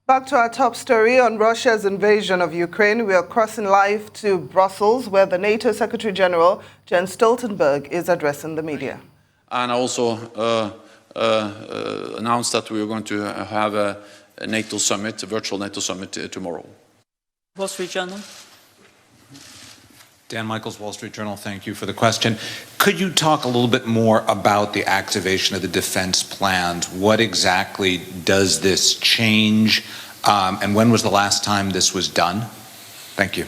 Back to our top story on Russia's invasion of Ukraine. We are crossing live to Brussels, where the NATO Secretary General, Jens Stoltenberg, is addressing the media. And also announced that we are going to have a NATO summit, a virtual NATO summit tomorrow. Wall Street Journal. Dan Michaels, Wall Street Journal, thank you for the question. Could you talk a little bit more about the activation of the defense plans? What exactly does this change? And when was the last time this was done? Thank you.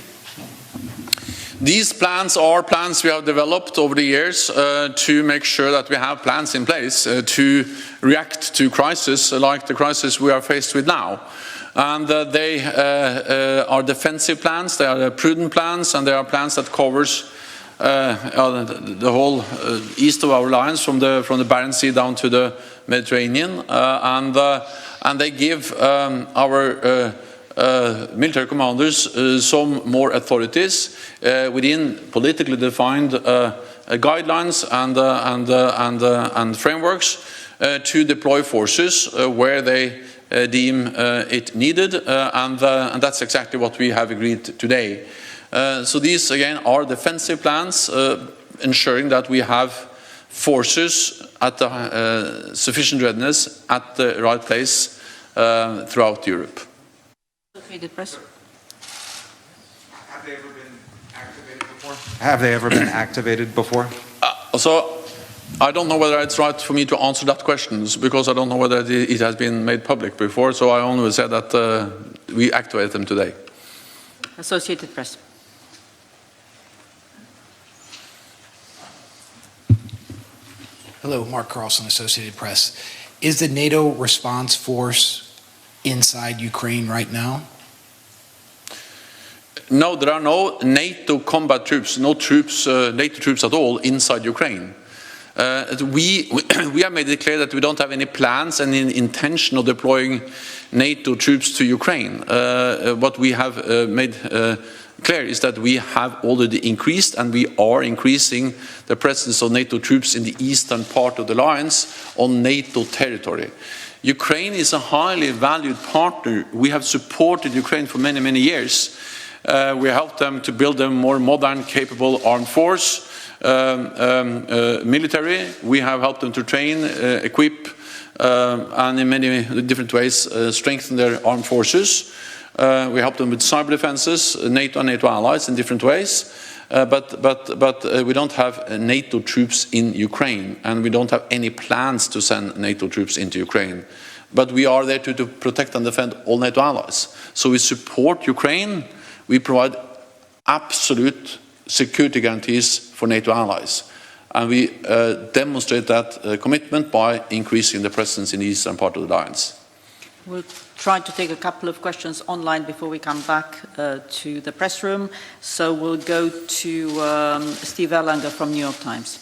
These plans are plans we have developed over the years to make sure that we have plans in place to react to crises like the crisis we are faced with now. And they are defensive plans, they are prudent plans, and they are plans that covers the whole east of our lines, from the Barents Sea down to the Mediterranean, and they give our military commanders some more authorities within politically defined guidelines and frameworks to deploy forces where they deem it needed, and that's exactly what we have agreed today. So these again are defensive plans, ensuring that we have forces at the sufficient readiness at the right place throughout Europe. Press. Have they ever been activated before? Have they ever been activated before? So I don't know whether it's right for me to answer that question, because I don't know whether it has been made public before, so I only said that we activate them today. Associated Press. Hello, Mark Carlson, Associated Press. Is the NATO response force inside Ukraine right now? No, there are no NATO combat troops, no troops, NATO troops at all inside Ukraine. We have made it clear that we don't have any plans and any intention of deploying NATO troops to Ukraine. What we have made clear is that we have already increased, and we are increasing the presence of NATO troops in the eastern part of the alliance on NATO territory. Ukraine is a highly valued partner. We have supported Ukraine for many, many years. We helped them to build a more modern, capable armed force, military. We have helped them to train, equip, and in many different ways strengthen their armed forces. We help them with cyber defenses, NATO and NATO allies in different ways. But we don't have NATO troops in Ukraine, and we don't have any plans to send NATO troops into Ukraine. But we are there to protect and defend all NATO allies. So we support Ukraine. We provide absolute security guarantees for NATO allies. And we demonstrate that commitment by increasing the presence in the eastern part of the alliance. We'll try to take a couple of questions online before we come back to the press room. So we'll go to Steve Erlanger from New York Times.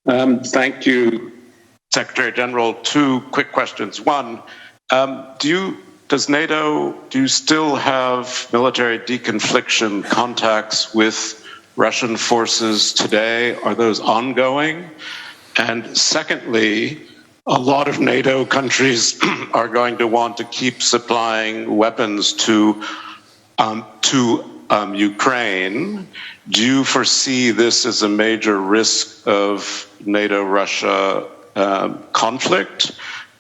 Thank you, Secretary General. Two quick questions. One, do you still have military deconfliction contacts with Russian forces today? Are those ongoing? And secondly, a lot of NATO countries are going to want to keep supplying weapons to Ukraine. Do you foresee this as a major risk of NATO-Russia conflict?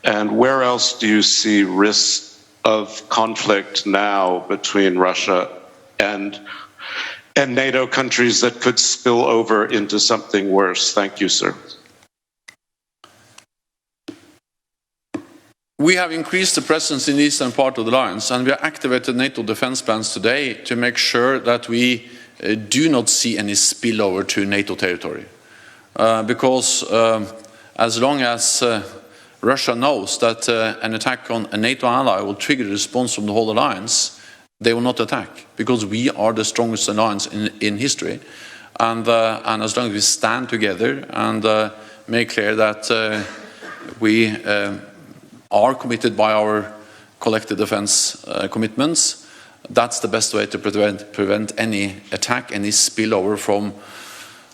And where else do you see risks of conflict now between Russia and NATO countries that could spill over into something worse? Thank you, sir. We have increased the presence in the eastern part of the alliance, and we have activated NATO defense plans today to make sure that we do not see any spillover to NATO territory. Because as long as Russia knows that an attack on a NATO ally will trigger a response from the whole alliance, they will not attack, because we are the strongest alliance in history. And as long as we stand together and make clear that we are committed by our collective defense commitments, that's the best way to prevent any attack, any spillover from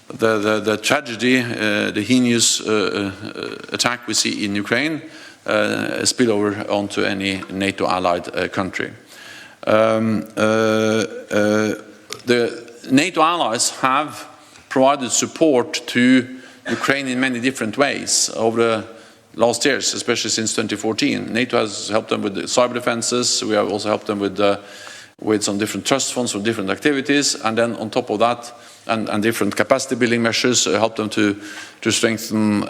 the tragedy, the heinous attack we see in Ukraine, spill over onto any NATO allied country. The NATO allies have provided support to Ukraine in many different ways over the last years, especially since 2014. NATO has helped them with the cyber defenses. We have also helped them with some different trust funds for different activities, and then on top of that, and different capacity building measures help them to strengthen,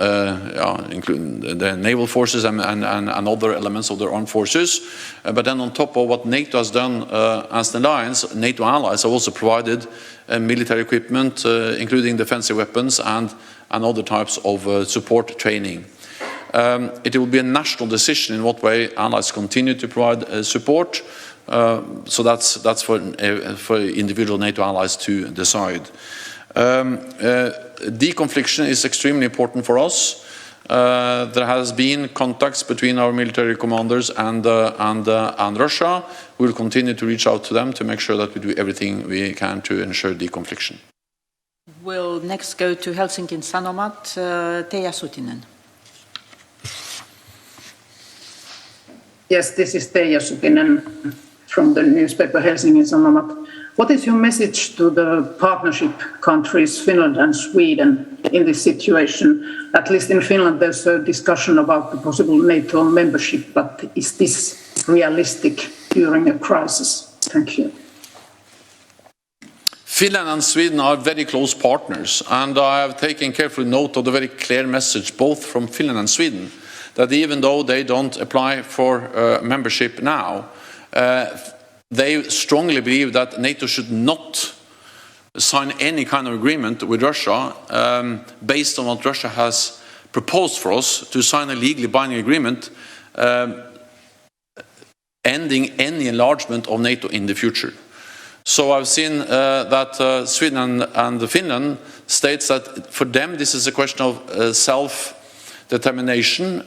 including the naval forces and other elements of their armed forces. But then on top of what NATO has done as an alliance, NATO allies have also provided military equipment, including defensive weapons and other types of support training. It will be a national decision in what way allies continue to provide support. So that's for individual NATO allies to decide. Deconfliction is extremely important for us. There has been contacts between our military commanders and Russia. We will continue to reach out to them to make sure that we do everything we can to ensure deconfliction. We'll next go to Helsinki Sanomat, Teija Sutinen. Yes, this is Teija Sutinen from the newspaper Helsingin Sanomat. What is your message to the partnership countries, Finland and Sweden, in this situation? At least in Finland, there's a discussion about the possible NATO membership, but is this realistic during a crisis? Thank you. Finland and Sweden are very close partners, and I have taken careful note of the very clear message, both from Finland and Sweden, that even though they don't apply for membership now, they strongly believe that NATO should not sign any kind of agreement with Russia based on what Russia has proposed for us, to sign a legally binding agreement ending any enlargement of NATO in the future. So I've seen that Sweden and Finland states that for them this is a question of self-determination,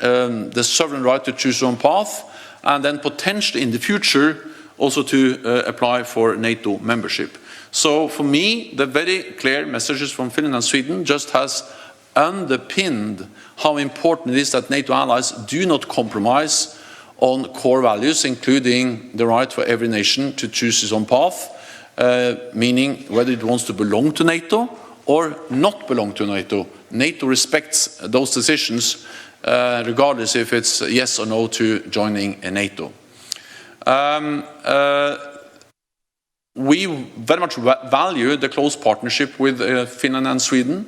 the sovereign right to choose their own path, and then potentially in the future also to apply for NATO membership. So for me, the very clear messages from Finland and Sweden just has underpinned how important it is that NATO allies do not compromise on core values, including the right for every nation to choose its own path, meaning whether it wants to belong to NATO or not belong to NATO. NATO respects those decisions, regardless if it's yes or no to joining NATO. We very much value the close partnership with Finland and Sweden.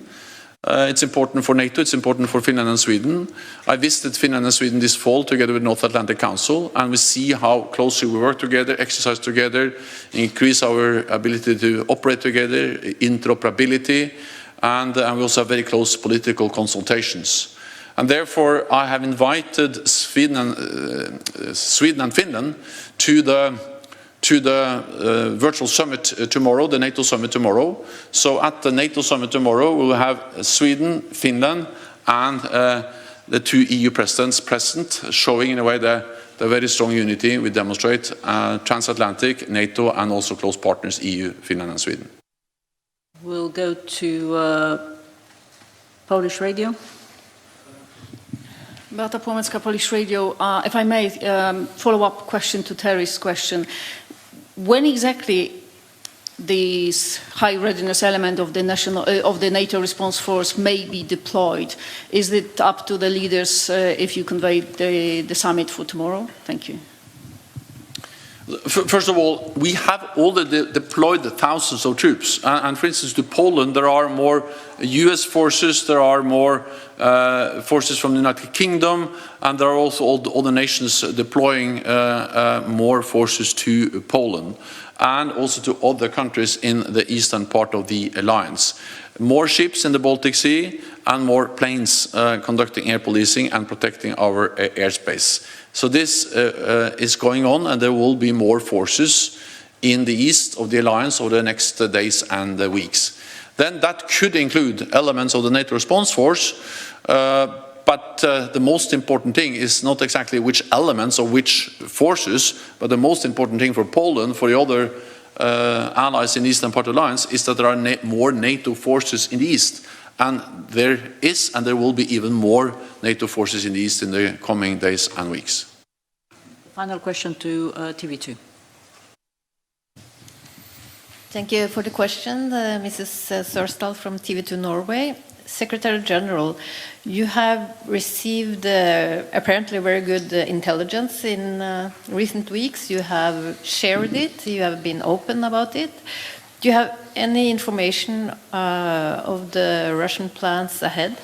It's important for NATO, it's important for Finland and Sweden. I visited Finland and Sweden this fall together with North Atlantic Council, and we see how closely we work together, exercise together, increase our ability to operate together, interoperability, and we also have very close political consultations. And therefore, I have invited Sweden and Finland to the virtual summit tomorrow, the NATO summit tomorrow. So at the NATO summit tomorrow, we will have Sweden, Finland, and the two EU presidents present, showing in a way the very strong unity we demonstrate, transatlantic, NATO, and also close partners, EU, Finland, and Sweden. We'll go to Polish radio. Beata Płomecka, Polish Radio. If I may, follow-up question to Terry's question. When exactly this high readiness element of the NATO response force may be deployed? Is it up to the leaders if you convey the summit for tomorrow? Thank you. First of all, we have already deployed thousands of troops. And for instance, to Poland, there are more US forces, there are more forces from the United Kingdom, and there are also all the nations deploying more forces to Poland, and also to other countries in the eastern part of the alliance. More ships in the Baltic Sea, and more planes conducting air policing and protecting our airspace. So this is going on, and there will be more forces in the east of the alliance over the next days and weeks. Then that could include elements of the NATO response force, but the most important thing is not exactly which elements or which forces, but the most important thing for Poland, for the other allies in the eastern part of the alliance, is that there are more NATO forces in the east. And there is and there will be even more NATO forces in the east in the coming days and weeks. Final question to TV2. Thank you for the question, Mrs. Sørsdal from TV2 Norway. Secretary General, you have received apparently very good intelligence in recent weeks. You have shared it, you have been open about it. Do you have any information of the Russian plans ahead?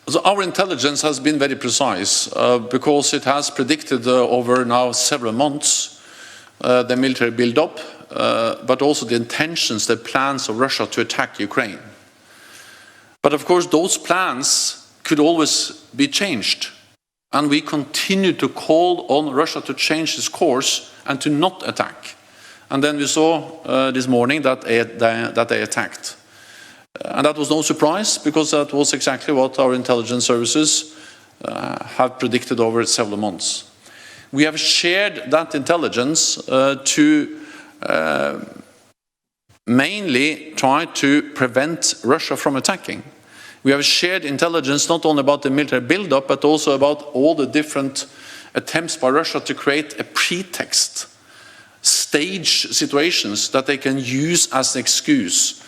So our intelligence has been very precise because it has predicted over now several months the military build-up, but also the intentions, the plans of Russia to attack Ukraine. But of course those plans could always be changed, and we continue to call on Russia to change its course and to not attack. And then we saw this morning that they attacked. And that was no surprise, because that was exactly what our intelligence services have predicted over several months. We have shared that intelligence to mainly try to prevent Russia from attacking. We have shared intelligence not only about the military build-up, but also about all the different attempts by Russia to create a pretext, stage situations that they can use as an excuse.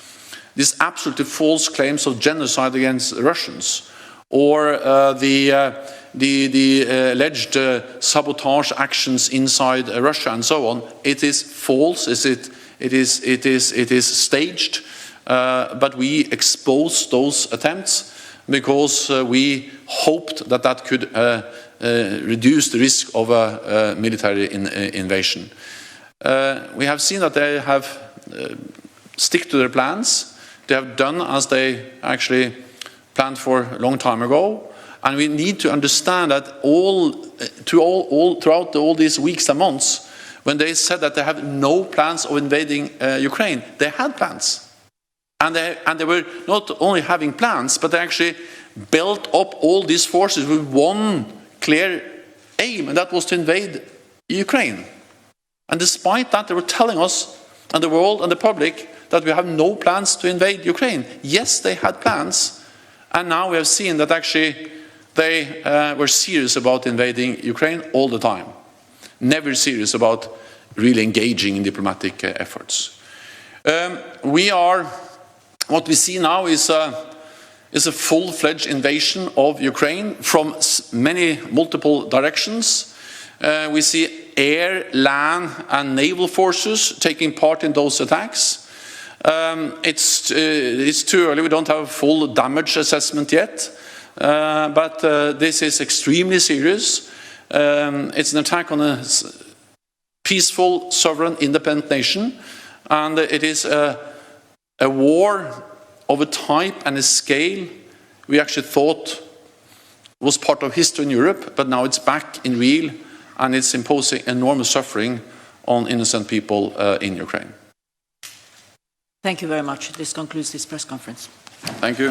These absolutely false claims of genocide against Russians, or the alleged sabotage actions inside Russia and so on. It is false. It is staged. But we exposed those attempts because we hoped that that could reduce the risk of a military invasion. We have seen that they have stick to their plans. They have done as they actually planned for a long time ago, and we need to understand that throughout all these weeks and months, when they said that they have no plans of invading Ukraine, they had plans. And they were not only having plans, but they actually built up all these forces with one clear aim, and that was to invade Ukraine. And despite that, they were telling us and the world and the public that we have no plans to invade Ukraine. Yes, they had plans, and now we have seen that actually they were serious about invading Ukraine all the time. Never serious about really engaging in diplomatic efforts. What we see now is a full-fledged invasion of Ukraine from multiple directions. We see air, land and naval forces taking part in those attacks. It's too early, we don't have a full damage assessment yet, but this is extremely serious. It's an attack on a peaceful, sovereign, independent nation, and it is a war of a type and a scale we actually thought was part of history in Europe, but now it's back in real, and it's imposing enormous suffering on innocent people in Ukraine. Thank you very much. This concludes this press conference. Thank you.